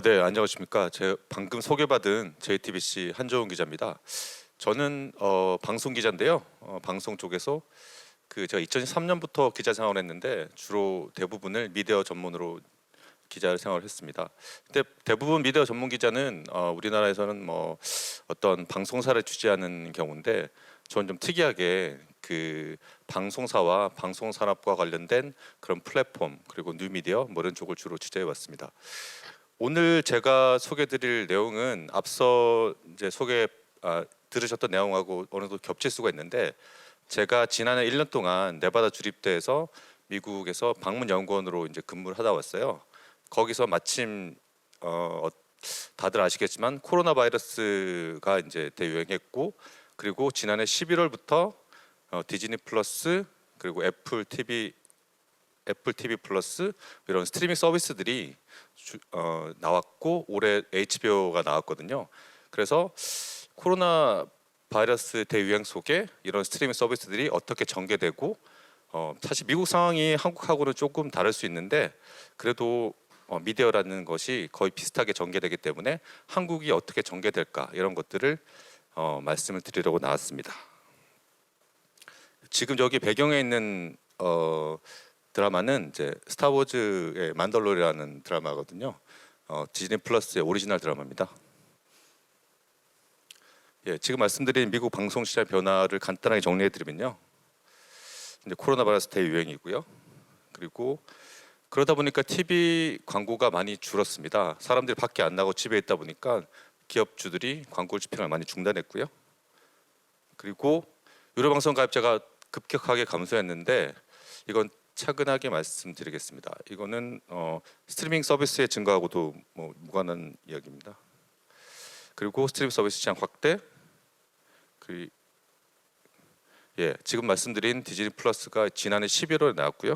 네, 안녕하십니까. 제 방금 소개받은 JTBC 한정훈 기자입니다. 저는 방송 기자인데요. 방송 쪽에서 제가 2003년부터 기자 생활을 했는데 주로 대부분을 미디어 전문으로 기자 생활을 했습니다. 근데 대부분 미디어 전문 기자는 우리나라에서는 뭐 어떤 방송사를 취재하는 경우인데 저는 좀 특이하게 그 방송사와 방송 산업과 관련된 그런 플랫폼 그리고 뉴미디어 뭐 이런 쪽을 주로 취재해 왔습니다. 오늘 제가 소개드릴 내용은 앞서 이제 들으셨던 내용하고 어느 정도 겹칠 수가 있는데 제가 지난해 1년 동안 네바다 주립대에서 미국에서 방문 연구원으로 이제 근무를 하다 왔어요. 거기서 마침 다들 아시겠지만 코로나 바이러스가 이제 대유행했고 그리고 지난해 11월부터 디즈니 플러스 그리고 애플 TV 플러스 이런 스트리밍 서비스들이 나왔고 올해 HBO가 나왔거든요. 그래서 코로나 바이러스 대유행 속에 이런 스트리밍 서비스들이 어떻게 전개되고 사실 미국 상황이 한국하고는 조금 다를 수 있는데 그래도 미디어라는 것이 거의 비슷하게 전개되기 때문에 한국이 어떻게 전개될까 이런 것들을 말씀을 드리려고 나왔습니다. 지금 여기 배경에 있는 드라마는 이제 스타워즈의 만달로리라는 드라마거든요. 디즈니 플러스의 오리지널 드라마입니다. 예, 지금 말씀드린 미국 방송 시장 변화를 간단하게 정리해 드리면요. 이제 코로나 바이러스 대유행이고요. 그리고 그러다 보니까 TV 광고가 많이 줄었습니다. 사람들이 밖에 안 나고 집에 있다 보니까 기업주들이 광고 집행을 많이 중단했고요. 그리고 유료 방송 가입자가 급격하게 감소했는데 이건 차근하게 말씀드리겠습니다. 이거는 스트리밍 서비스의 증가하고도 뭐 무관한 이야기입니다. 그리고 스트리밍 서비스 시장 확대, 지금 말씀드린 디즈니 플러스가 지난해 11월에 나왔고요.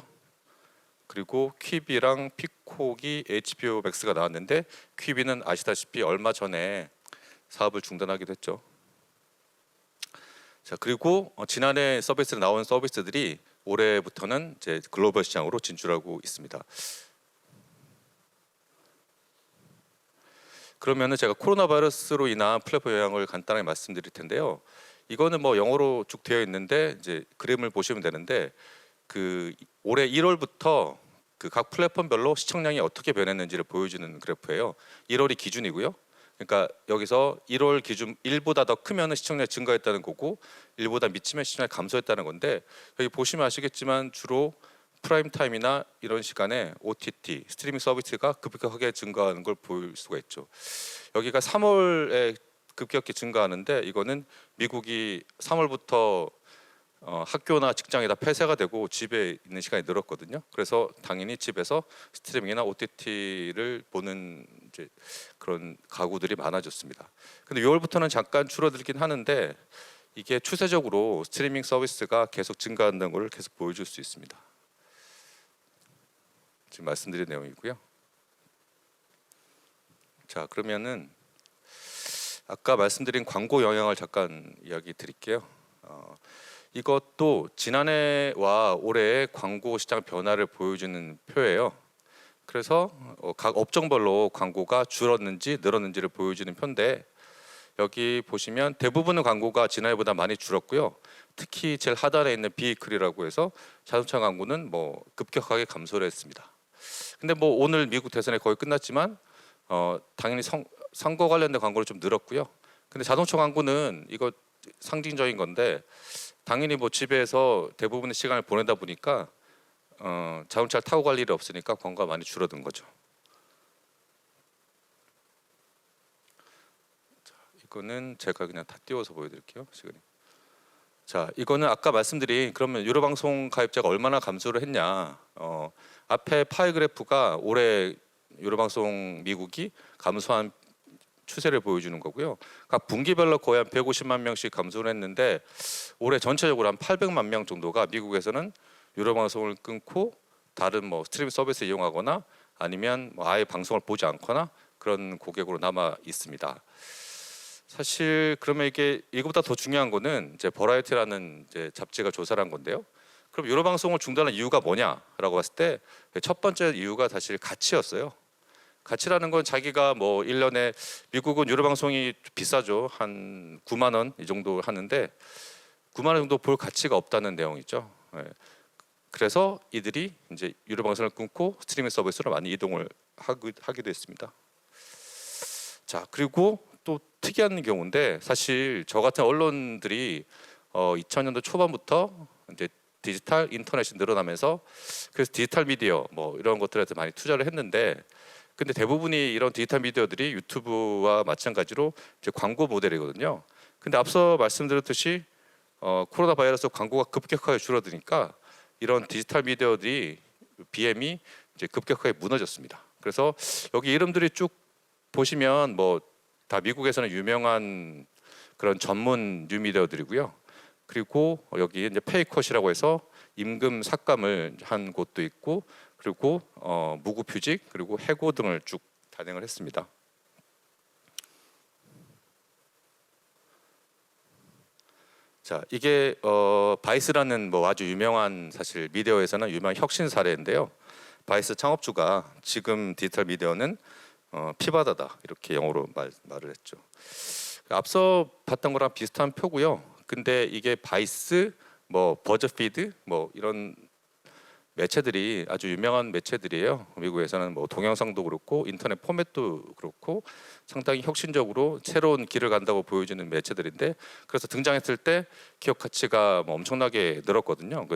그리고 퀴비랑 피콕이 HBO 맥스가 나왔는데 퀴비는 아시다시피 얼마 전에 사업을 중단하기도 했죠. 자, 그리고 지난해 서비스에 나온 서비스들이 올해부터는 이제 글로벌 시장으로 진출하고 있습니다. 그러면은 제가 코로나 바이러스로 인한 플랫폼 영향을 간단하게 말씀드릴 텐데요. 이거는 뭐 영어로 쭉 되어 있는데 이제 그림을 보시면 되는데 올해 1월부터 각 플랫폼별로 시청량이 어떻게 변했는지를 보여주는 그래프예요. 1월이 기준이고요. 그러니까 여기서 1월 기준 1보다 더 크면 시청량이 증가했다는 거고 1보다 미치면 시청량이 감소했다는 건데 여기 보시면 아시겠지만 주로 프라임 타임이나 이런 시간에 OTT 스트리밍 서비스가 급격하게 증가하는 걸 볼 수가 있죠. 여기가 3월에 급격히 증가하는데 이거는 미국이 3월부터 학교나 직장이 다 폐쇄가 되고 집에 있는 시간이 늘었거든요. 그래서 당연히 집에서 스트리밍이나 OTT를 보는 이제 그런 가구들이 많아졌습니다. 근데 6월부터는 잠깐 줄어들긴 하는데 이게 추세적으로 스트리밍 서비스가 계속 증가한다는 걸 계속 보여줄 수 있습니다. 지금 말씀드린 내용이고요. 자, 그러면은 아까 말씀드린 광고 영향을 잠깐 이야기 드릴게요. 이것도 지난해와 올해의 광고 시장 변화를 보여주는 표예요. 그래서 각 업종별로 광고가 줄었는지 늘었는지를 보여주는 표인데 여기 보시면 대부분의 광고가 지난해보다 많이 줄었고요. 특히 제일 하단에 있는 비이클이라고 해서 자동차 광고는 뭐 급격하게 감소를 했습니다. 근데 뭐 오늘 미국 대선이 거의 끝났지만 당연히 선거 관련된 광고는 좀 늘었고요. 근데 자동차 광고는 이거 상징적인 건데 당연히 뭐 집에서 대부분의 시간을 보내다 보니까 자동차를 타고 갈 일이 없으니까 광고가 많이 줄어든 거죠. 자, 이거는 제가 그냥 다 띄워서 보여드릴게요. 시간이. 자, 이거는 아까 말씀드린 그러면 유료 방송 가입자가 얼마나 감소를 했냐. 앞에 파이 그래프가 올해 유료 방송 미국이 감소한 추세를 보여주는 거고요. 각 분기별로 거의 한 150만 명씩 감소를 했는데 올해 전체적으로 한 800만 명 정도가 미국에서는 유료 방송을 끊고 다른 뭐 스트리밍 서비스 이용하거나 아니면 뭐 아예 방송을 보지 않거나 그런 고객으로 남아 있습니다. 사실 그러면 이거보다 더 중요한 거는 이제 버라이어티라는 이제 잡지가 조사를 한 건데요. 그럼 유료 방송을 중단한 이유가 뭐냐라고 봤을 때 첫 번째 이유가 사실 가치였어요. 가치라는 건 자기가 뭐 1년에 미국은 유료 방송이 비싸죠. 한 9만 원 이 정도 하는데 9만 원 정도 볼 가치가 없다는 내용이죠. 예. 그래서 이들이 이제 유료 방송을 끊고 스트리밍 서비스로 많이 이동을 하기도 했습니다. 자, 그리고 또 특이한 경우인데 사실 저 같은 언론들이 2000년도 초반부터 이제 디지털 인터넷이 늘어나면서 그래서 디지털 미디어 뭐 이런 것들에 많이 투자를 했는데 근데 대부분이 이런 디지털 미디어들이 유튜브와 마찬가지로 이제 광고 모델이거든요. 근데 앞서 말씀드렸듯이 코로나 바이러스 광고가 급격하게 줄어드니까 이런 디지털 미디어들이 BM이 이제 급격하게 무너졌습니다. 그래서 여기 이름들이 쭉 보시면 뭐 다 미국에서는 유명한 그런 전문 뉴미디어들이고요. 그리고 여기 이제 페이컷이라고 해서 임금 삭감을 한 곳도 있고, 그리고 무급휴직 그리고 해고 등을 쭉 단행을 했습니다. 자, 이게 바이스라는 뭐 아주 유명한 사실 미디어에서는 유명한 혁신 사례인데요. 바이스 창업주가 지금 디지털 미디어는 피바다다 이렇게 영어로 말을 했죠. 앞서 봤던 거랑 비슷한 표고요. 근데 이게 바이스, 뭐 버즈피드, 뭐 이런 매체들이 아주 유명한 매체들이에요. 미국에서는 뭐 동영상도 그렇고 인터넷 포맷도 그렇고 상당히 혁신적으로 새로운 길을 간다고 보여주는 매체들인데 그래서 등장했을 때 기업 가치가 뭐 엄청나게 늘었거든요.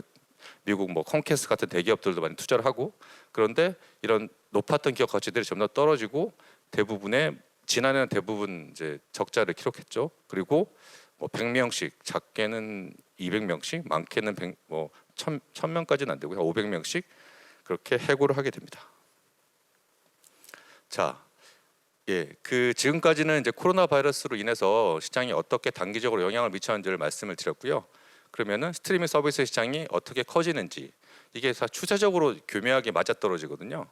미국 뭐 컴캐스트 같은 대기업들도 많이 투자를 하고 그런데 이런 높았던 기업 가치들이 점점 떨어지고 대부분의 지난해는 대부분 이제 적자를 기록했죠. 그리고 뭐 100명씩 작게는 200명씩 많게는 1000명까지는 안 되고요. 500명씩 그렇게 해고를 하게 됩니다. 자, 예, 그 지금까지는 이제 코로나 바이러스로 인해서 시장이 어떻게 단기적으로 영향을 미쳤는지를 말씀을 드렸고요. 그러면은 스트리밍 서비스 시장이 어떻게 커지는지 이게 다 추세적으로 교묘하게 맞아떨어지거든요.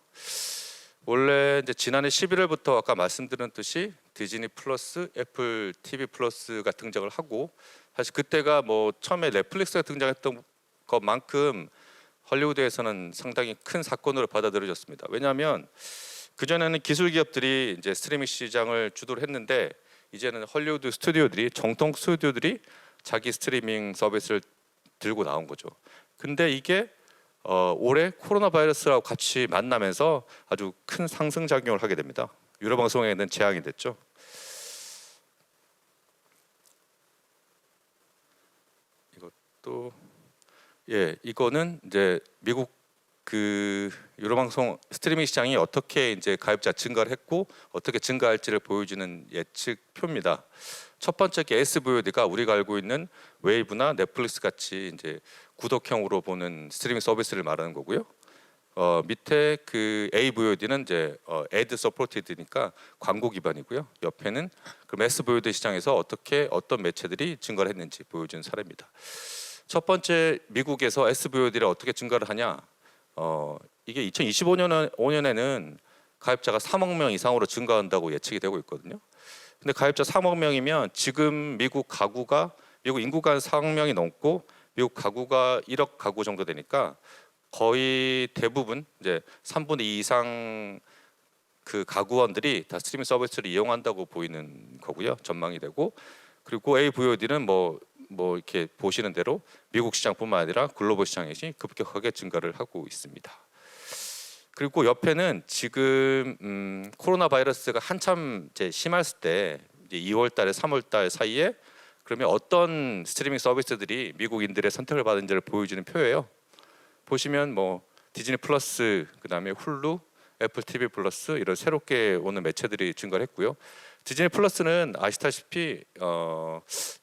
원래 이제 지난해 11월부터 아까 말씀드렸듯이 디즈니 플러스, 애플 TV 플러스가 등장을 하고 사실 그때가 뭐 처음에 넷플릭스가 등장했던 것만큼 헐리우드에서는 상당히 큰 사건으로 받아들여졌습니다. 왜냐하면 그 전에는 기술 기업들이 이제 스트리밍 시장을 주도를 했는데 이제는 헐리우드 스튜디오들이 정통 스튜디오들이 자기 스트리밍 서비스를 들고 나온 거죠. 근데 이게 올해 코로나 바이러스하고 같이 만나면서 아주 큰 상승 작용을 하게 됩니다. 유료 방송에는 재앙이 됐죠. 이것도 이거는 이제 미국 그 유료 방송 스트리밍 시장이 어떻게 이제 가입자 증가를 했고 어떻게 증가할지를 보여주는 예측표입니다. 첫 번째 게 SVOD가 우리가 알고 있는 웨이브나 넷플릭스 같이 이제 구독형으로 보는 스트리밍 서비스를 말하는 거고요. 밑에 그 AVOD는 이제 애드 서포티드니까 광고 기반이고요. 옆에는 그럼 SVOD 시장에서 어떤 매체들이 증가를 했는지 보여주는 사례입니다. 첫 번째 미국에서 SVOD를 어떻게 증가를 하냐? 이게 2025년에는 가입자가 3억 명 이상으로 증가한다고 예측이 되고 있거든요. 근데 가입자 3억 명이면 지금 미국 인구가 한 4억 명이 넘고 미국 가구가 1억 가구 정도 되니까 거의 대부분 이제 3분의 2 이상 그 가구원들이 다 스트리밍 서비스를 이용한다고 보이는 거고요. 전망이 되고 그리고 AVOD는 뭐 이렇게 보시는 대로 미국 시장뿐만 아니라 글로벌 시장에서 급격하게 증가를 하고 있습니다. 그리고 옆에는 지금 코로나 바이러스가 한참 이제 심했을 때 이제 2월달에 3월달 사이에 그러면 어떤 스트리밍 서비스들이 미국인들의 선택을 받은지를 보여주는 표예요. 보시면 뭐 디즈니 플러스, 그다음에 훌루, 애플 TV 플러스 이런 새롭게 오는 매체들이 증가를 했고요. 디즈니 플러스는 아시다시피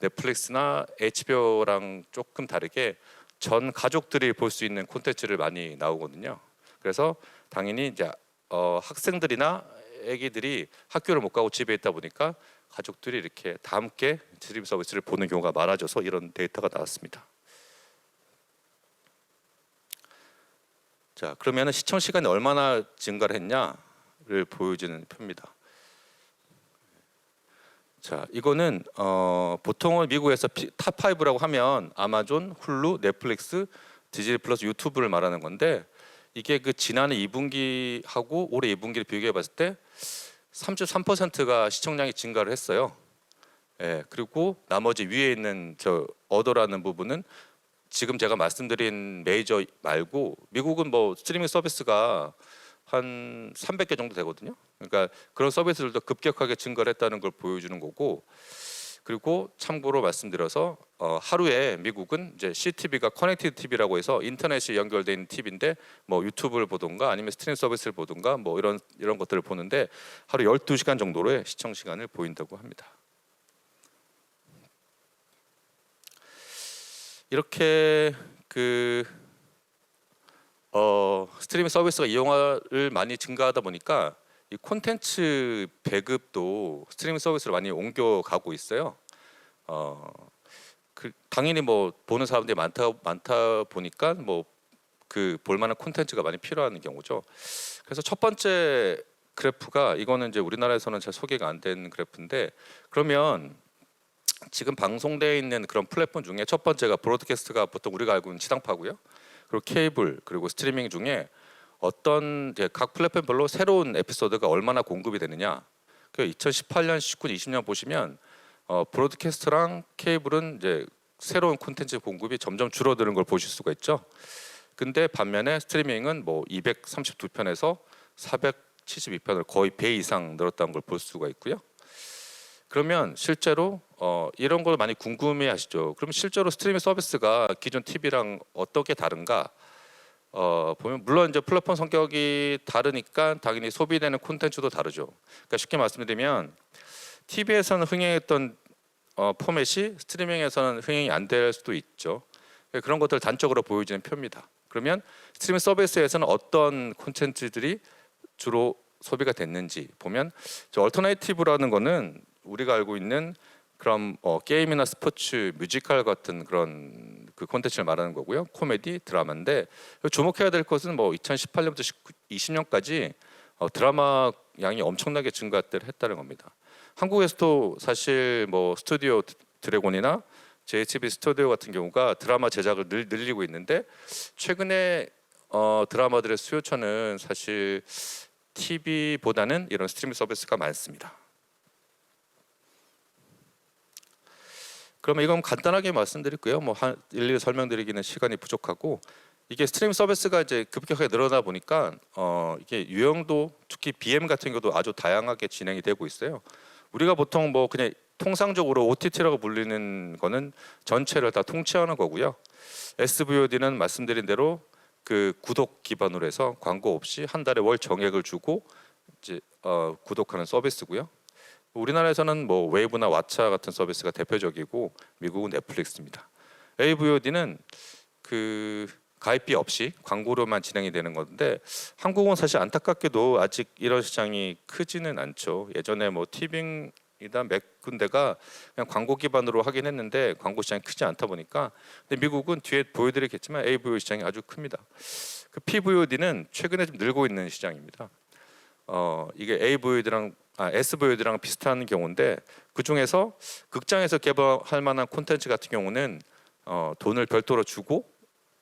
넷플릭스나 HBO랑 조금 다르게 전 가족들이 볼 수 있는 콘텐츠를 많이 나오거든요. 그래서 당연히 이제 학생들이나 아기들이 학교를 못 가고 집에 있다 보니까 가족들이 이렇게 다 함께 스트리밍 서비스를 보는 경우가 많아져서 이런 데이터가 나왔습니다. 자, 그러면 시청 시간이 얼마나 증가를 했냐를 보여주는 표입니다. 자, 이거는 보통은 미국에서 탑 5라고 하면 아마존, 훌루, 넷플릭스, 디즈니 플러스, 유튜브를 말하는 건데 이게 그 지난해 2분기하고 올해 2분기를 비교해 봤을 때 33%가 시청량이 증가를 했어요. 예, 그리고 나머지 위에 있는 저 어더라는 부분은 지금 제가 말씀드린 메이저 말고 미국은 뭐 스트리밍 서비스가 한 300개 정도 되거든요. 그러니까 그런 서비스들도 급격하게 증가를 했다는 걸 보여주는 거고, 그리고 참고로 말씀드려서 하루에 미국은 이제 CTV가 커넥티드 TV라고 해서 인터넷이 연결돼 있는 TV인데 뭐 유튜브를 보든가 아니면 스트리밍 서비스를 보든가 뭐 이런 것들을 보는데 하루 12시간 정도의 시청 시간을 보인다고 합니다. 이렇게 스트리밍 서비스가 이용을 많이 증가하다 보니까 이 콘텐츠 배급도 스트리밍 서비스로 많이 옮겨가고 있어요. 당연히 뭐 보는 사람들이 많다 보니까 뭐 그 볼만한 콘텐츠가 많이 필요한 경우죠. 그래서 첫 번째 그래프가 이거는 이제 우리나라에서는 잘 소개가 안 된 그래프인데, 그러면 지금 방송되어 있는 그런 플랫폼 중에 첫 번째가 브로드캐스트가 보통 우리가 알고 있는 지상파고요. 그리고 케이블 그리고 스트리밍 중에 어떤 각 플랫폼별로 새로운 에피소드가 얼마나 공급이 되느냐. 그 2018년, 19, 20년 보시면 브로드캐스트랑 케이블은 이제 새로운 콘텐츠 공급이 점점 줄어드는 걸 보실 수가 있죠. 근데 반면에 스트리밍은 뭐 232편에서 472편을 거의 배 이상 늘었다는 걸 볼 수가 있고요. 그러면 실제로 이런 걸 많이 궁금해하시죠. 그럼 실제로 스트리밍 서비스가 기존 TV랑 어떻게 다른가? 보면 물론 이제 플랫폼 성격이 다르니까 당연히 소비되는 콘텐츠도 다르죠. 그러니까 쉽게 말씀드리면 TV에서는 흥행했던 포맷이 스트리밍에서는 흥행이 안 될 수도 있죠. 그런 것들 단적으로 보여지는 표입니다. 그러면 스트리밍 서비스에서는 어떤 콘텐츠들이 주로 소비가 됐는지 보면 저 얼터네이티브라는 거는 우리가 알고 있는 그런 게임이나 스포츠, 뮤지컬 같은 그런 그 콘텐츠를 말하는 거고요. 코미디, 드라마인데 주목해야 될 것은 뭐 2018년부터 20년까지 드라마 양이 엄청나게 증가했다는 겁니다. 한국에서도 사실 뭐 스튜디오 드래곤이나 JTBC 스튜디오 같은 경우가 드라마 제작을 늘리고 있는데 최근에 드라마들의 수요처는 사실 TV보다는 이런 스트리밍 서비스가 많습니다. 그러면 이건 간단하게 말씀드릴게요. 뭐 일일이 설명드리기는 시간이 부족하고, 이게 스트리밍 서비스가 이제 급격하게 늘어나 보니까 이게 유형도 특히 BM 같은 경우도 아주 다양하게 진행이 되고 있어요. 우리가 보통 뭐 그냥 통상적으로 OTT라고 불리는 거는 전체를 다 통치하는 거고요. SVOD는 말씀드린 대로 그 구독 기반으로 해서 광고 없이 한 달에 월 정액을 주고 이제 구독하는 서비스고요. 우리나라에서는 뭐 웨이브나 왓챠 같은 서비스가 대표적이고 미국은 넷플릭스입니다. AVOD는 그 가입비 없이 광고로만 진행이 되는 건데 한국은 사실 안타깝게도 아직 이런 시장이 크지는 않죠. 예전에 뭐 티빙이나 몇 군데가 그냥 광고 기반으로 하긴 했는데 광고 시장이 크지 않다 보니까, 근데 미국은 뒤에 보여드리겠지만 AVOD 시장이 아주 큽니다. 그 PVOD는 최근에 좀 늘고 있는 시장입니다. 이게 AVOD랑 SVOD랑 비슷한 경우인데 그 중에서 극장에서 개발할 만한 콘텐츠 같은 경우는 돈을 별도로 주고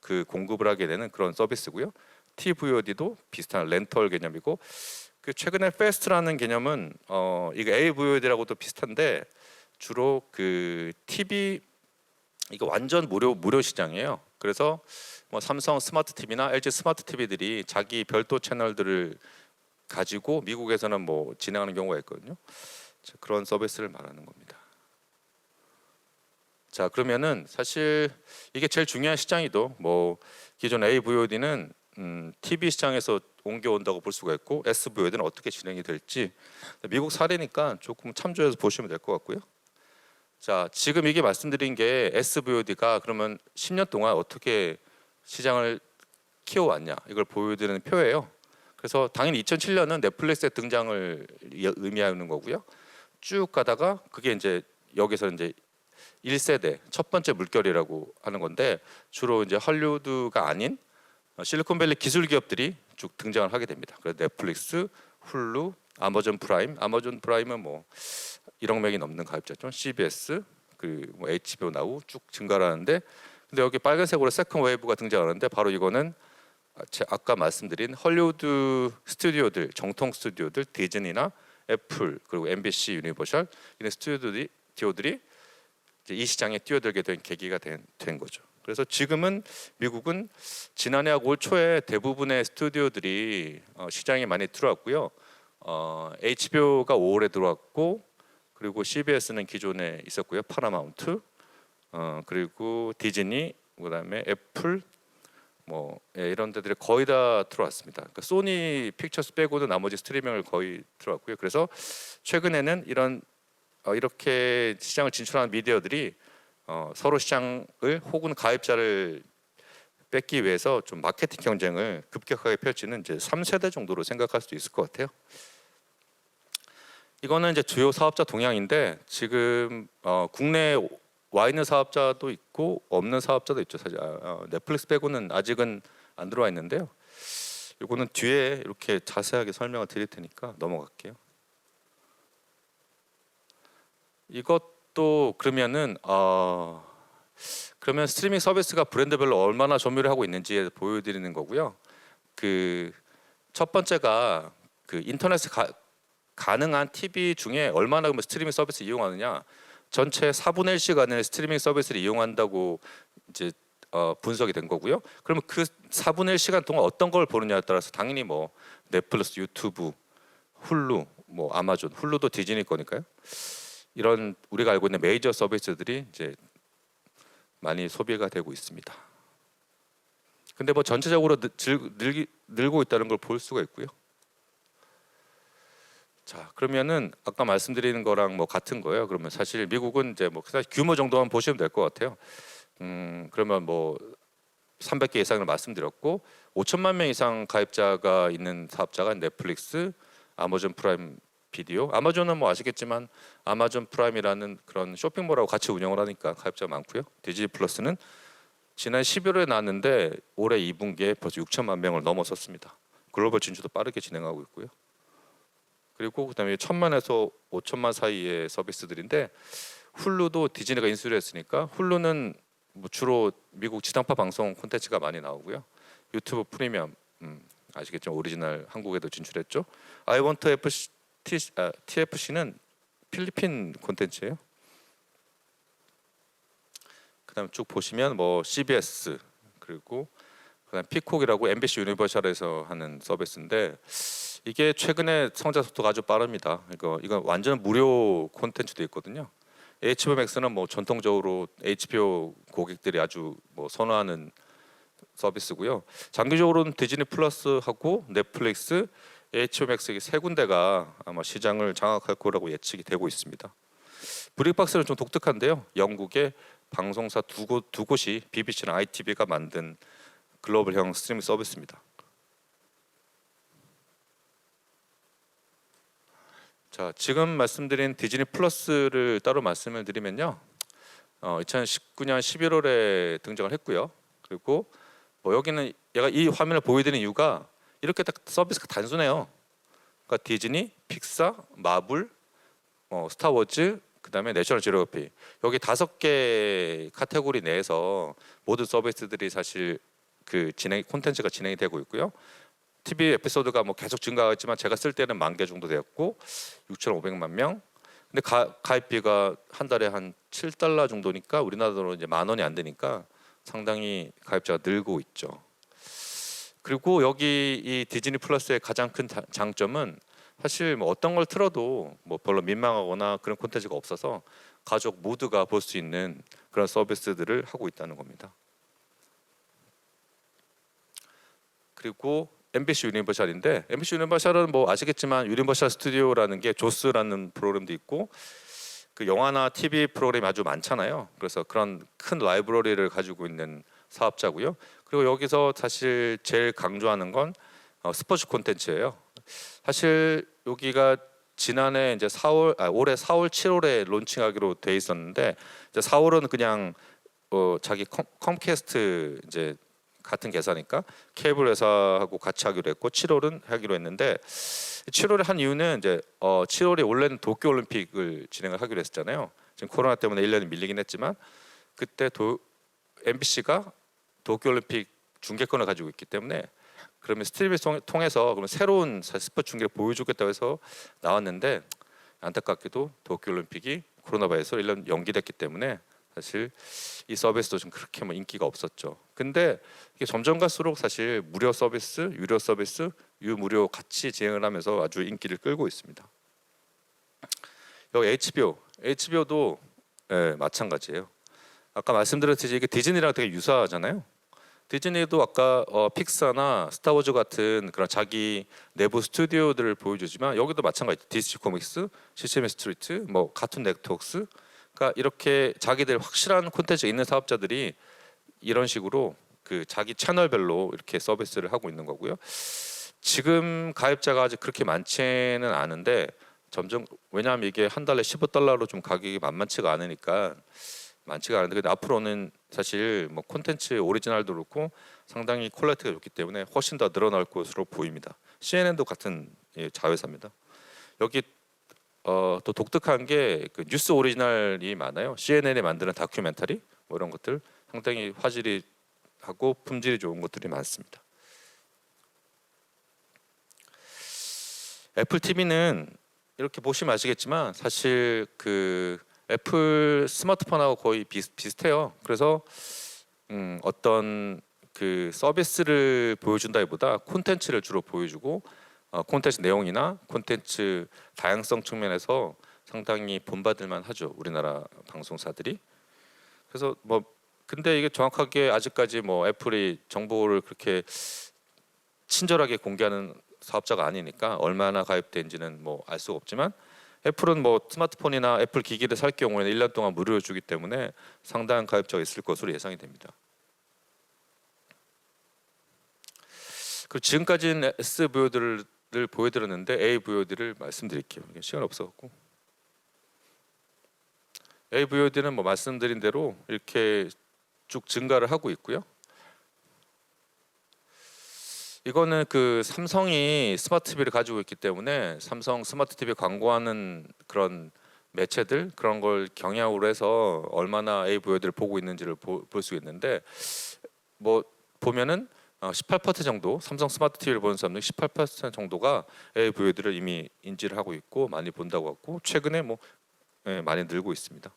그 공급을 하게 되는 그런 서비스고요. TVOD도 비슷한 렌털 개념이고, 그 최근에 패스트라는 개념은 이거 AVOD라고도 비슷한데 주로 그 TV 이거 완전 무료 시장이에요. 그래서 뭐 삼성 스마트 TV나 LG 스마트 TV들이 자기 별도 채널들을 가지고 미국에서는 뭐 진행하는 경우가 있거든요. 자, 그런 서비스를 말하는 겁니다. 자, 그러면은 사실 이게 제일 중요한 시장이도 뭐 기존 AVOD는 TV 시장에서 옮겨온다고 볼 수가 있고 SVOD는 어떻게 진행이 될지 미국 사례니까 조금 참조해서 보시면 될 것 같고요. 자, 지금 이게 말씀드린 게 SVOD가 그러면 10년 동안 어떻게 시장을 키워왔냐 이걸 보여드리는 표예요. 그래서 당연히 2007년은 넷플릭스의 등장을 의미하는 거고요. 쭉 가다가 그게 이제 여기서 이제 1세대 첫 번째 물결이라고 하는 건데 주로 이제 헐리우드가 아닌 실리콘밸리 기술 기업들이 쭉 등장을 하게 됩니다. 그래서 넷플릭스, 훌루, 아마존 프라임은 뭐 1억 명이 넘는 가입자죠. CBS, 뭐 HBO 나우 쭉 증가를 하는데, 근데 여기 빨간색으로 세컨 웨이브가 등장하는데 바로 이거는 아까 말씀드린 헐리우드 스튜디오들, 정통 스튜디오들, 디즈니나 애플 그리고 MBC, 유니버셜 이런 스튜디오들이 이제 이 시장에 뛰어들게 된 계기가 된 거죠. 그래서 지금은 미국은 지난해하고 올 초에 대부분의 스튜디오들이 시장에 많이 들어왔고요. HBO가 5월에 들어왔고, 그리고 CBS는 기존에 있었고요. 파라마운트, 그리고 디즈니, 그다음에 애플, 이런 데들이 거의 다 들어왔습니다. 그러니까 소니 픽처스 빼고는 나머지 스트리밍을 거의 들어왔고요. 그래서 최근에는 이렇게 시장을 진출하는 미디어들이 서로 시장을 혹은 가입자를 뺏기 위해서 좀 마케팅 경쟁을 급격하게 펼치는 이제 3세대 정도로 생각할 수도 있을 것 같아요. 이거는 이제 주요 사업자 동향인데 지금 국내에 와 있는 사업자도 있고 없는 사업자도 있죠. 사실 넷플릭스 빼고는 아직은 안 들어와 있는데요. 이거는 뒤에 이렇게 자세하게 설명을 드릴 테니까 넘어갈게요. 이것도 그러면 스트리밍 서비스가 브랜드별로 얼마나 점유를 하고 있는지 보여드리는 거고요. 그 첫 번째가 그 인터넷 가능한 TV 중에 얼마나 스트리밍 서비스 이용하느냐, 전체 4분의 1 시간을 스트리밍 서비스를 이용한다고 이제 분석이 된 거고요. 그러면 그 4분의 1 시간 동안 어떤 걸 보느냐에 따라서 당연히 넷플릭스, 유튜브, 훌루, 아마존, 훌루도 디즈니 거니까요. 이런 우리가 알고 있는 메이저 서비스들이 이제 많이 소비가 되고 있습니다. 근데 전체적으로 늘고 있다는 걸 볼 수가 있고요. 자, 그러면은 아까 말씀드리는 거랑 같은 거예요. 그러면 사실 미국은 이제 사실 규모 정도만 보시면 될 것 같아요. 그러면 300개 이상을 말씀드렸고 5천만 명 이상 가입자가 있는 사업자가 넷플릭스, 아마존 프라임 비디오. 아마존은 아시겠지만 아마존 프라임이라는 그런 쇼핑몰하고 같이 운영을 하니까 가입자가 많고요. 디즈니 플러스는 지난 11월에 나왔는데 올해 2분기에 벌써 6천만 명을 넘어섰습니다. 글로벌 진출도 빠르게 진행하고 있고요. 그리고 그다음에 1,000만에서 5천만 사이의 서비스들인데 훌루도 디즈니가 인수를 했으니까 훌루는 주로 미국 지상파 방송 콘텐츠가 많이 나오고요. 유튜브 프리미엄 아시겠죠? 오리지널 한국에도 진출했죠. I Want TFC는 필리핀 콘텐츠예요. 그다음 쭉 보시면 CBS 그리고 그다음 피콕이라고 MBC 유니버셜에서 하는 서비스인데 이게 최근에 성장 속도가 아주 빠릅니다. 이거 완전 무료 콘텐츠도 있거든요. HBO Max는 전통적으로 HBO 고객들이 아주 선호하는 서비스고요. 장기적으로는 디즈니 플러스하고 넷플릭스, HBO Max 세 군데가 아마 시장을 장악할 거라고 예측이 되고 있습니다. 브릭박스는 좀 독특한데요. 영국의 방송사 두 곳이 BBC나 ITV가 만든 글로벌형 스트리밍 서비스입니다. 자, 지금 말씀드린 디즈니 플러스를 따로 말씀을 드리면요. 2019년 11월에 등장을 했고요. 그리고 여기는 얘가 이 화면을 보여드리는 이유가 이렇게 딱 서비스가 단순해요. 그러니까 디즈니, 픽사, 마블, 스타워즈, 그다음에 내셔널 지오그래피 여기 5개 카테고리 내에서 모든 서비스들이 사실 콘텐츠가 진행이 되고 있고요. TV 에피소드가 계속 증가했지만 제가 쓸 때는 10,000개 정도 되었고 6,500만 명. 근데 가입비가 한 달에 한 $7 정도니까 우리나라로 이제 10,000원이 안 되니까 상당히 가입자가 늘고 있죠. 그리고 여기 이 디즈니 플러스의 가장 큰 장점은 사실 어떤 걸 틀어도 별로 민망하거나 그런 콘텐츠가 없어서 가족 모두가 볼 수 있는 그런 서비스들을 하고 있다는 겁니다. 그리고 MBC 유니버셜인데 MBC 유니버셜은 아시겠지만 유니버셜 스튜디오라는 게 조스라는 프로그램도 있고 그 영화나 TV 프로그램이 아주 많잖아요. 그래서 그런 큰 라이브러리를 가지고 있는 사업자고요. 그리고 여기서 사실 제일 강조하는 건 스포츠 콘텐츠예요. 사실 여기가 지난해 이제 올해 4월, 7월에 론칭하기로 돼 있었는데 이제 4월은 그냥 자기 컴캐스트 이제 같은 계사니까 케이블 회사하고 같이 하기로 했고 7월은 하기로 했는데 7월에 한 이유는 이제 7월에 원래는 도쿄 올림픽을 진행을 하기로 했었잖아요. 지금 코로나 때문에 1년이 밀리긴 했지만 그때 MBC가 도쿄 올림픽 중계권을 가지고 있기 때문에 그러면 스트리밍을 통해서 그러면 새로운 스포츠 중계를 보여주겠다고 해서 나왔는데 안타깝게도 도쿄올림픽이 코로나 바이러스로 1년 연기됐기 때문에 사실 이 서비스도 좀 그렇게 뭐 인기가 없었죠. 근데 이게 점점 갈수록 사실 무료 서비스, 유료 서비스, 유무료 같이 진행을 하면서 아주 인기를 끌고 있습니다. 여기 HBO도 마찬가지예요. 아까 말씀드렸듯이 이게 디즈니랑 되게 유사하잖아요. 디즈니도 아까 픽사나 스타워즈 같은 그런 자기 내부 스튜디오들을 보여주지만 여기도 마찬가지. DC 코믹스, 시스템 스트리트, 뭐 카툰 네트워크스, 그러니까 이렇게 자기들 확실한 콘텐츠 있는 사업자들이 이런 식으로 그 자기 채널별로 이렇게 서비스를 하고 있는 거고요. 지금 가입자가 아직 그렇게 많지는 않은데 점점 왜냐하면 이게 한 달에 $15로 좀 가격이 만만치가 않으니까 많지가 않은데 근데 앞으로는 사실 뭐 콘텐츠 오리지널도 그렇고 상당히 퀄리티가 좋기 때문에 훨씬 더 늘어날 것으로 보입니다. CNN도 같은 자회사입니다. 여기 또 독특한 게 그 뉴스 오리지널이 많아요. CNN이 만드는 다큐멘터리 뭐 이런 것들 상당히 화질이 하고 품질이 좋은 것들이 많습니다. 애플 TV는 이렇게 보시면 아시겠지만 사실 그 애플 스마트폰하고 거의 비슷해요. 그래서 어떤 그 서비스를 보여준다기보다 콘텐츠를 주로 보여주고 콘텐츠 내용이나 콘텐츠 다양성 측면에서 상당히 본받을만 하죠. 우리나라 방송사들이. 그래서 뭐 근데 이게 정확하게 아직까지 뭐 애플이 정보를 그렇게 친절하게 공개하는 사업자가 아니니까 얼마나 가입된지는 뭐 알 수가 없지만 애플은 뭐 스마트폰이나 애플 기기를 살 경우에는 1년 동안 무료로 주기 때문에 상당한 가입자가 있을 것으로 예상이 됩니다. 그리고 지금까지는 S VOD를 보여드렸는데 A VOD를 말씀드릴게요. 시간 없어갖고 A VOD는 뭐 말씀드린 대로 이렇게 쭉 증가를 하고 있고요. 이거는 그 삼성이 스마트 TV를 가지고 있기 때문에 삼성 스마트 TV 광고하는 그런 매체들 그런 걸 경향으로 해서 얼마나 A VOD를 보고 있는지를 볼 수 있는데 뭐 보면은 18% 정도 삼성 스마트 TV를 보는 사람들 18% 정도가 A VOD를 이미 인지를 하고 있고 많이 본다고 하고 최근에 뭐 많이 늘고 있습니다.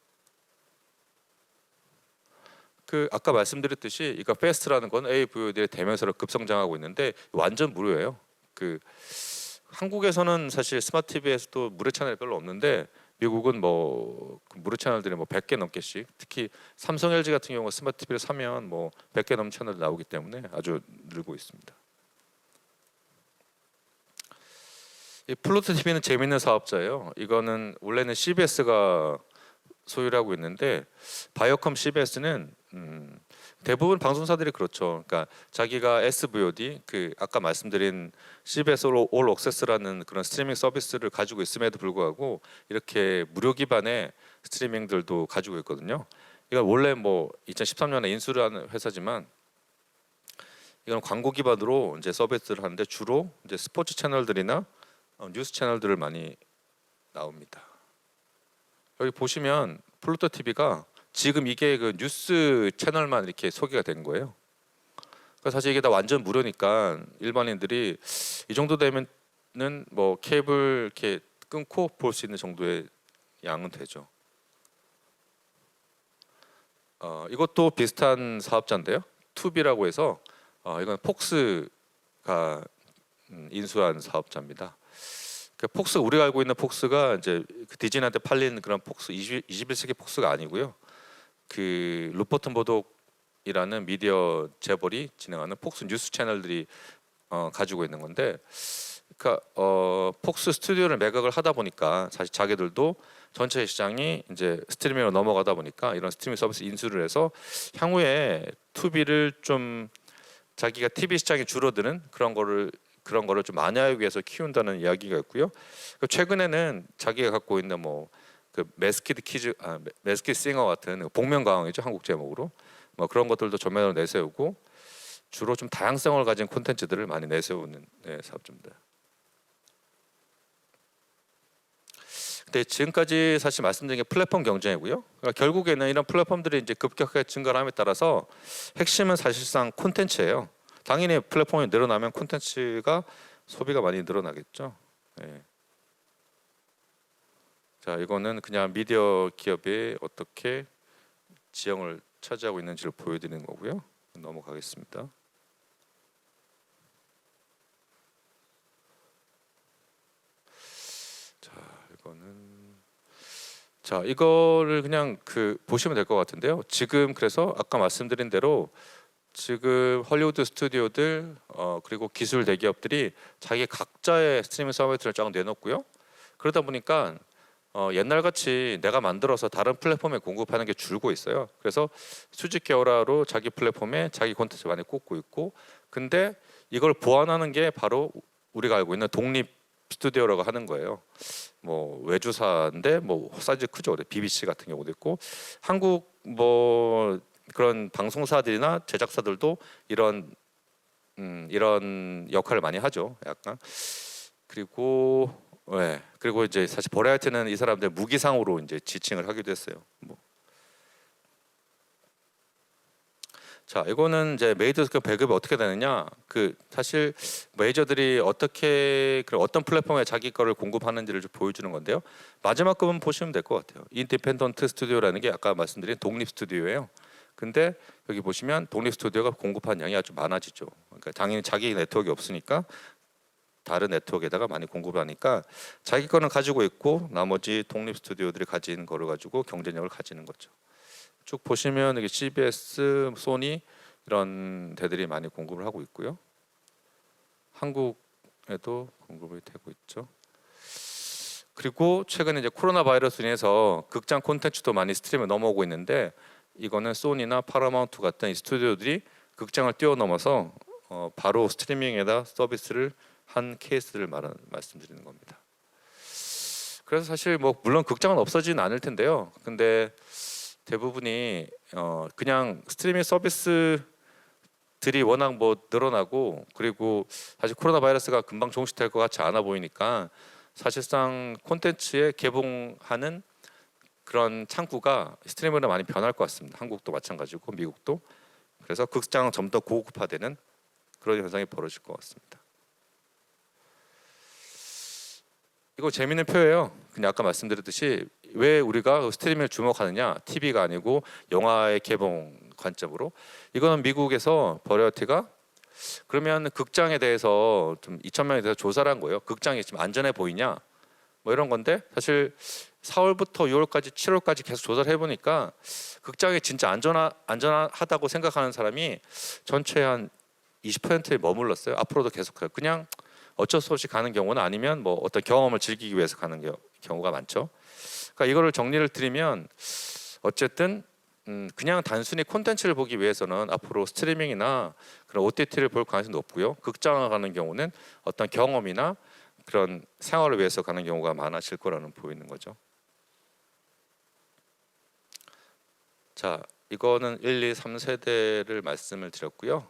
그 아까 말씀드렸듯이 이거 패스트라는 건 A VOD의 대명사로 급성장하고 있는데 완전 무료예요. 그 한국에서는 사실 스마트 TV에서도 무료 채널이 별로 없는데 미국은 뭐 무료 채널들이 뭐 100개 넘게씩 특히 삼성 LG 같은 경우 스마트 TV를 사면 뭐 100개 넘는 채널이 나오기 때문에 아주 늘고 있습니다. 이 플루토 TV는 재밌는 사업자예요. 이거는 원래는 CBS가 소유를 하고 있는데 바이오컴 CBS는 대부분 방송사들이 그렇죠. 그러니까 자기가 SVOD 그 아까 말씀드린 CBS 올 액세스라는 그런 스트리밍 서비스를 가지고 있음에도 불구하고 이렇게 무료 기반의 스트리밍들도 가지고 있거든요. 이건 원래 뭐 2013년에 인수를 한 회사지만 이건 광고 기반으로 이제 서비스를 하는데 주로 이제 스포츠 채널들이나 뉴스 채널들을 많이 나옵니다. 여기 보시면 플루토 TV가 지금 이게 그 뉴스 채널만 이렇게 소개가 된 거예요. 그러니까 사실 이게 다 완전 무료니까 일반인들이 이 정도 되면은 뭐 케이블 이렇게 끊고 볼 수 있는 정도의 양은 되죠. 이것도 비슷한 사업자인데요. 투비라고 해서 이건 폭스가 인수한 사업자입니다. 그 폭스 우리가 알고 있는 폭스가 이제 그 디즈니한테 팔린 그런 폭스 21세기 폭스가 아니고요. 그 루퍼트 머독이라는 미디어 재벌이 진행하는 폭스 뉴스 채널들이 가지고 있는 건데, 그러니까 폭스 스튜디오를 매각을 하다 보니까 사실 자기들도 전체 시장이 이제 스트리밍으로 넘어가다 보니까 이런 스트리밍 서비스 인수를 해서 향후에 투비를 좀 자기가 TV 시장이 줄어드는 그런 거를 좀 완화하기 위해서 키운다는 이야기가 있고요. 최근에는 자기가 갖고 있는 뭐 그 매스키드 싱어 같은 복면가왕이죠, 한국 제목으로 뭐 그런 것들도 전면으로 내세우고 주로 좀 다양성을 가진 콘텐츠들을 많이 내세우는 사업자입니다. 근데 지금까지 사실 말씀드린 게 플랫폼 경쟁이고요. 그러니까 결국에는 이런 플랫폼들이 이제 급격하게 증가함에 따라서 핵심은 사실상 콘텐츠예요. 당연히 플랫폼이 늘어나면 콘텐츠가 소비가 많이 늘어나겠죠. 예. 자, 이거는 그냥 미디어 기업이 어떻게 지형을 차지하고 있는지를 보여드리는 거고요. 넘어가겠습니다. 자, 이거를 그냥 보시면 될 것 같은데요. 지금 그래서 아까 말씀드린 대로 지금 헐리우드 스튜디오들 그리고 기술 대기업들이 자기 각자의 스트리밍 서비스를 쫙 내놓고요. 그러다 보니까 옛날같이 내가 만들어서 다른 플랫폼에 공급하는 게 줄고 있어요. 그래서 수직 계열화로 자기 플랫폼에 자기 콘텐츠 많이 꽂고 있고, 근데 이걸 보완하는 게 바로 우리가 알고 있는 독립 스튜디오라고 하는 거예요. 뭐 외주사인데 뭐 사이즈 크죠. BBC 같은 경우도 있고, 한국 뭐 그런 방송사들이나 제작사들도 이런 역할을 많이 하죠. 약간. 그리고 그리고 이제 사실 버라이어티는 이 사람들 무기상으로 이제 지칭을 하기도 했어요. 뭐. 자, 이거는 이제 메이저 배급이 어떻게 되느냐? 사실 메이저들이 어떻게 어떤 플랫폼에 자기 거를 공급하는지를 좀 보여주는 건데요. 마지막 급은 보시면 될 것 같아요. 인디펜던트 스튜디오라는 게 아까 말씀드린 독립 스튜디오예요. 근데 여기 보시면 독립 스튜디오가 공급한 양이 아주 많아지죠. 그러니까 당연히 자기 네트워크가 없으니까 다른 네트워크에다가 많이 공급을 하니까 자기 거는 가지고 있고 나머지 독립 스튜디오들이 가진 거를 가지고 경쟁력을 가지는 거죠. 쭉 보시면 여기 CBS, 소니 이런 데들이 많이 공급을 하고 있고요. 한국에도 공급이 되고 있죠. 그리고 최근에 이제 코로나 바이러스로 인해서 극장 콘텐츠도 많이 스트리밍에 넘어오고 있는데, 이거는 소니나 파라마운트 같은 이 스튜디오들이 극장을 뛰어넘어서 바로 스트리밍에다 서비스를 한 케이스를 말씀드리는 겁니다. 그래서 사실 뭐 물론 극장은 없어지는 않을 텐데요. 근데 대부분이 그냥 스트리밍 서비스들이 워낙 뭐 늘어나고, 그리고 사실 코로나 바이러스가 금방 종식될 것 같지 않아 보이니까 사실상 콘텐츠에 개봉하는 그런 창구가 스트리밍으로 많이 변할 것 같습니다. 한국도 마찬가지고 미국도. 그래서 극장은 좀 더 고급화되는 그런 현상이 벌어질 것 같습니다. 이거 재밌는 표예요. 그냥 아까 말씀드렸듯이 왜 우리가 스트리밍을 주목하느냐, TV가 아니고 영화의 개봉 관점으로. 이거는 미국에서 버라이어티가 그러면 극장에 대해서 좀 2,000명에 대해서 조사를 한 거예요. 극장이 지금 안전해 보이냐, 뭐 이런 건데, 사실 4월부터 6월까지 7월까지 계속 조사를 해보니까 극장이 진짜 안전하다고 생각하는 사람이 전체 한 20%에 머물렀어요. 앞으로도 계속 가요. 그냥 어쩔 수 없이 가는 경우는, 아니면 뭐 어떤 경험을 즐기기 위해서 가는 경우가 많죠. 그러니까 이거를 정리를 드리면 어쨌든 그냥 단순히 콘텐츠를 보기 위해서는 앞으로 스트리밍이나 그런 OTT를 볼 가능성이 높고요. 극장을 가는 경우는 어떤 경험이나 그런 생활을 위해서 가는 경우가 많아질 거라는 보이는 거죠. 자, 이거는 1, 2, 3세대를 말씀을 드렸고요.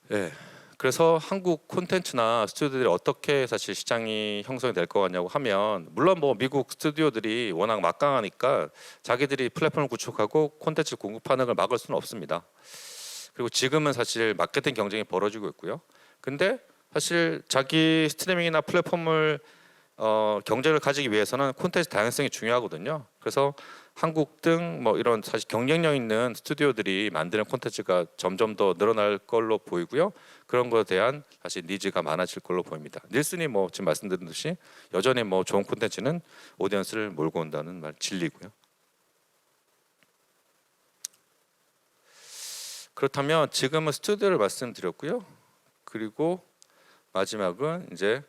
네. 그래서 한국 콘텐츠나 스튜디오들이 어떻게 사실 시장이 형성이 될 것 같냐고 하면, 물론 뭐 미국 스튜디오들이 워낙 막강하니까 자기들이 플랫폼을 구축하고 콘텐츠 공급하는 걸 막을 수는 없습니다. 그리고 지금은 사실 마케팅 경쟁이 벌어지고 있고요. 근데 사실 자기 스트리밍이나 플랫폼을 경쟁을 가지기 위해서는 콘텐츠 다양성이 중요하거든요. 그래서 한국 등 뭐 이런 사실 경쟁력 있는 스튜디오들이 만드는 콘텐츠가 점점 더 늘어날 걸로 보이고요. 그런 것에 대한 사실 니즈가 많아질 걸로 보입니다. 닐슨이 뭐 지금 말씀드린 듯이 여전히 뭐 좋은 콘텐츠는 오디언스를 몰고 온다는 말 진리고요. 그렇다면 지금은 스튜디오를 말씀드렸고요. 그리고 마지막은 이제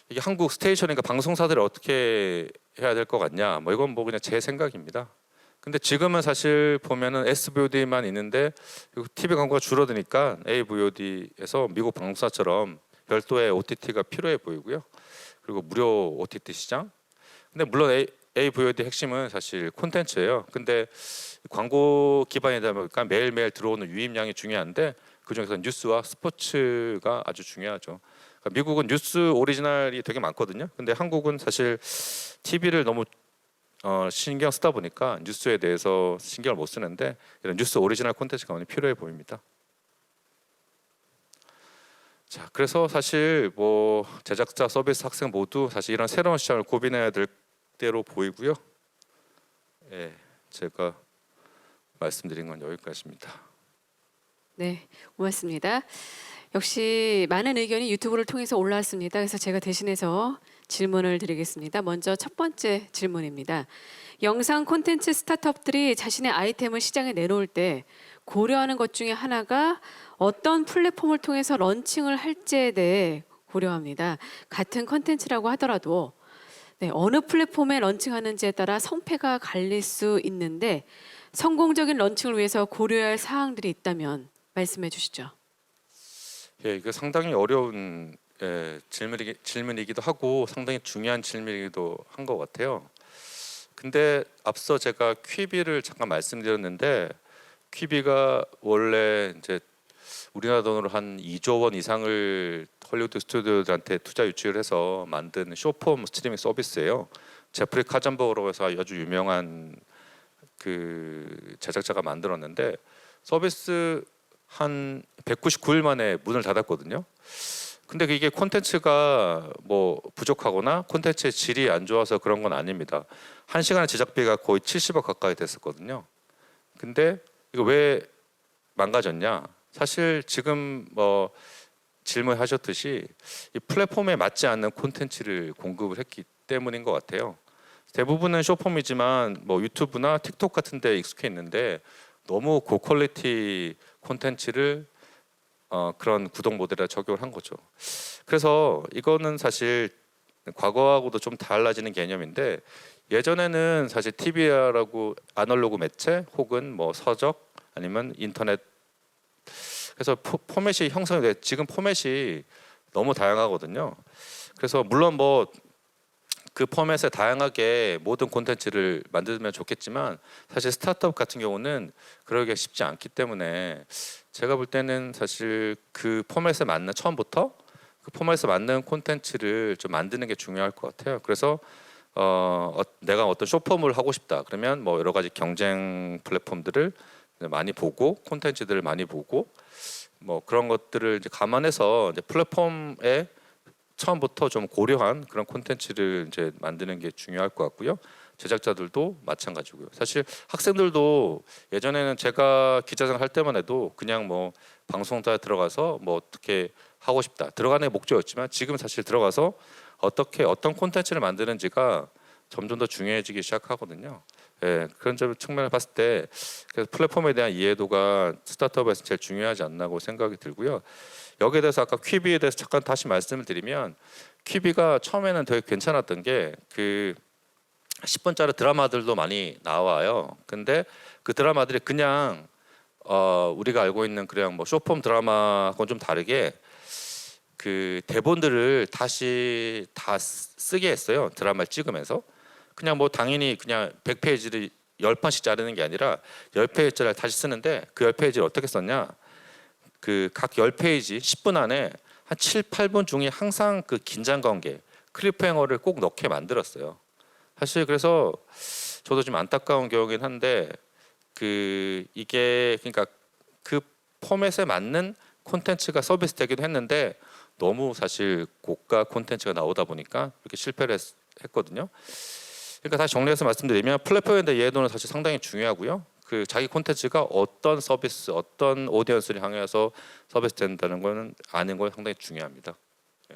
이게 한국 스테이션이니까 방송사들이 어떻게 해야 될 것 같냐, 뭐 이건 뭐 그냥 제 생각입니다. 근데 지금은 사실 보면은 SVOD만 있는데 TV 광고가 줄어드니까 AVOD에서 미국 방송사처럼 별도의 OTT가 필요해 보이고요. 그리고 무료 OTT 시장. 근데 물론 AVOD 핵심은 사실 콘텐츠예요. 근데 광고 기반이다 보니까 매일매일 들어오는 유입량이 중요한데, 그중에서 뉴스와 스포츠가 아주 중요하죠. 그러니까 미국은 뉴스 오리지널이 되게 많거든요. 근데 한국은 사실 TV를 너무 신경 쓰다 보니까 뉴스에 대해서 신경을 못 쓰는데 이런 뉴스 오리지널 콘텐츠가 많이 필요해 보입니다. 자, 그래서 사실 뭐 제작자, 서비스, 학생 모두 사실 이런 새로운 시장을 고민해야 될 때로 보이고요. 예, 제가 말씀드린 건 여기까지입니다. 네, 고맙습니다. 역시 많은 의견이 유튜브를 통해서 올라왔습니다. 그래서 제가 대신해서 질문을 드리겠습니다. 먼저 첫 번째 질문입니다. 영상 콘텐츠 스타트업들이 자신의 아이템을 시장에 내놓을 때 고려하는 것 중에 하나가 어떤 플랫폼을 통해서 런칭을 할지에 대해 고려합니다. 같은 콘텐츠라고 하더라도 네, 어느 플랫폼에 런칭하는지에 따라 성패가 갈릴 수 있는데 성공적인 런칭을 위해서 고려해야 할 사항들이 있다면 말씀해 주시죠. 예, 이거 상당히 어려운 질문이기도 하고 상당히 중요한 질문이기도 한 것 같아요. 근데 앞서 제가 퀴비를 잠깐 말씀드렸는데 퀴비가 원래 이제 우리나라 돈으로 한 2조 원 이상을 헐리우드 스튜디오들한테 투자 유치를 해서 만든 쇼폼 스트리밍 서비스예요. 제프리 카전버그라고 해서 아주 유명한 그 제작자가 만들었는데 서비스 한 199일 만에 문을 닫았거든요. 근데 이게 콘텐츠가 뭐 부족하거나 콘텐츠의 질이 안 좋아서 그런 건 아닙니다. 1시간의 제작비가 거의 70억 가까이 됐었거든요. 근데 이거 왜 망가졌냐? 사실 지금 뭐 질문하셨듯이 이 플랫폼에 맞지 않는 콘텐츠를 공급을 했기 때문인 것 같아요. 대부분은 쇼폼이지만 뭐 유튜브나 틱톡 같은 데 익숙해 있는데 너무 고퀄리티 콘텐츠를 그런 구독 모델에 적용을 한 거죠. 그래서 이거는 사실 과거하고도 좀 달라지는 개념인데 예전에는 사실 TV라고 아날로그 매체 혹은 뭐 서적 아니면 인터넷 그래서 포맷이 형성이 돼 지금 포맷이 너무 다양하거든요. 그래서 물론 뭐 그 포맷에 다양하게 모든 콘텐츠를 만들면 좋겠지만 사실 스타트업 같은 경우는 그러기가 쉽지 않기 때문에 제가 볼 때는 사실 그 포맷에 맞는 처음부터 그 포맷에 맞는 콘텐츠를 좀 만드는 게 중요할 것 같아요. 그래서 내가 어떤 쇼폼을 하고 싶다 그러면 뭐 여러 가지 경쟁 플랫폼들을 많이 보고 콘텐츠들을 많이 보고 뭐 그런 것들을 이제 감안해서 이제 플랫폼에 처음부터 좀 고려한 그런 콘텐츠를 이제 만드는 게 중요할 것 같고요. 제작자들도 마찬가지고요. 사실 학생들도 예전에는 제가 기자생 할 때만 해도 그냥 뭐 방송사에 들어가서 뭐 어떻게 하고 싶다 들어가는 게 목적이었지만 지금 사실 들어가서 어떻게 어떤 콘텐츠를 만드는지가 점점 더 중요해지기 시작하거든요. 예, 그런 점 측면을 봤을 때 그래서 플랫폼에 대한 이해도가 스타트업에서 제일 중요하지 않나고 생각이 들고요. 여기에 대해서 아까 퀴비에 대해서 잠깐 다시 말씀을 드리면 퀴비가 처음에는 되게 괜찮았던 게 그 10분짜리 드라마들도 많이 나와요. 근데 그 드라마들이 그냥 우리가 알고 있는 그냥 뭐 쇼폼 드라마하고는 좀 다르게 그 대본들을 다시 다 쓰게 했어요. 드라마를 찍으면서 그냥 뭐 당연히 그냥 100페이지를 10판씩 자르는 게 아니라 10페이지를 다시 쓰는데 그 10페이지를 어떻게 썼냐? 그 각 10페이지 10분 안에 한 7, 8분 중에 항상 그 긴장 관계, 클리프행어를 꼭 넣게 만들었어요. 사실 그래서 저도 좀 안타까운 경우긴 한데 그 이게 그러니까 그 포맷에 맞는 콘텐츠가 서비스되기도 했는데 너무 사실 고가 콘텐츠가 나오다 보니까 이렇게 실패를 했거든요. 그러니까 다시 정리해서 말씀드리면 플랫폼에 대한 이해도는 사실 상당히 중요하고요. 그 자기 콘텐츠가 어떤 서비스, 어떤 오디언스를 향해서 서비스 된다는 거는 아는 건 상당히 중요합니다.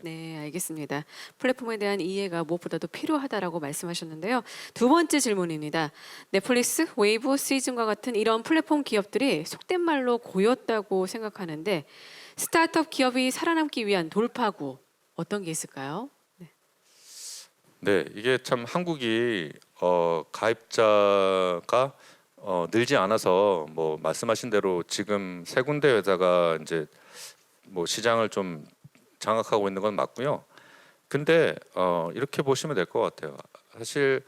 네, 알겠습니다. 플랫폼에 대한 이해가 무엇보다도 필요하다라고 말씀하셨는데요. 두 번째 질문입니다. 넷플릭스, 웨이브, 시즌과 같은 이런 플랫폼 기업들이 속된 말로 고였다고 생각하는데 스타트업 기업이 살아남기 위한 돌파구 어떤 게 있을까요? 네, 이게 참 한국이 가입자가 늘지 않아서 뭐 말씀하신 대로 지금 세 군데에다가 이제 뭐 시장을 좀 장악하고 있는 건 맞고요. 근데 이렇게 보시면 될 것 같아요. 사실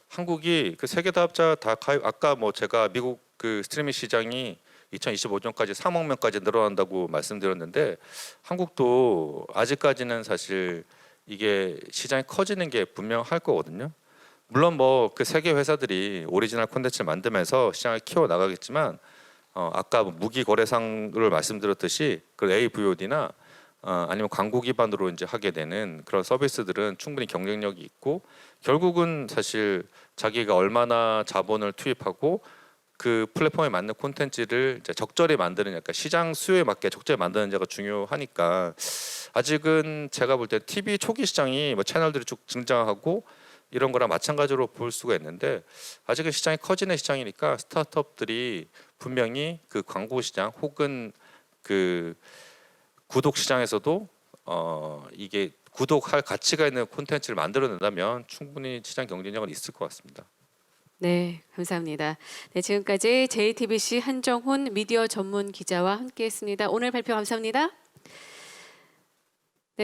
한국이 그 세계 다합자 다 가입 아까 뭐 제가 미국 그 스트리밍 시장이 2025년까지 3억 명까지 늘어난다고 말씀드렸는데 한국도 아직까지는 사실 이게 시장이 커지는 게 분명할 거거든요. 물론 뭐 그 세계 회사들이 오리지널 콘텐츠를 만들면서 시장을 키워 나가겠지만 아까 뭐 무기 거래상을 말씀드렸듯이 그 AVOD나 아니면 광고 기반으로 이제 하게 되는 그런 서비스들은 충분히 경쟁력이 있고 결국은 사실 자기가 얼마나 자본을 투입하고 그 플랫폼에 맞는 콘텐츠를 이제 적절히 만드는 약간 시장 수요에 맞게 적절히 만드는지가 중요하니까 아직은 제가 볼 때 TV 초기 시장이 뭐 채널들이 쭉 등장하고 이런 거랑 마찬가지로 볼 수가 있는데 아직은 시장이 커지는 시장이니까 스타트업들이 분명히 그 광고 시장 혹은 그 구독 시장에서도 이게 구독할 가치가 있는 콘텐츠를 만들어낸다면 충분히 시장 경쟁력은 있을 것 같습니다. 네, 감사합니다. 네, 지금까지 JTBC 한정훈 미디어 전문 기자와 함께했습니다. 오늘 발표 감사합니다.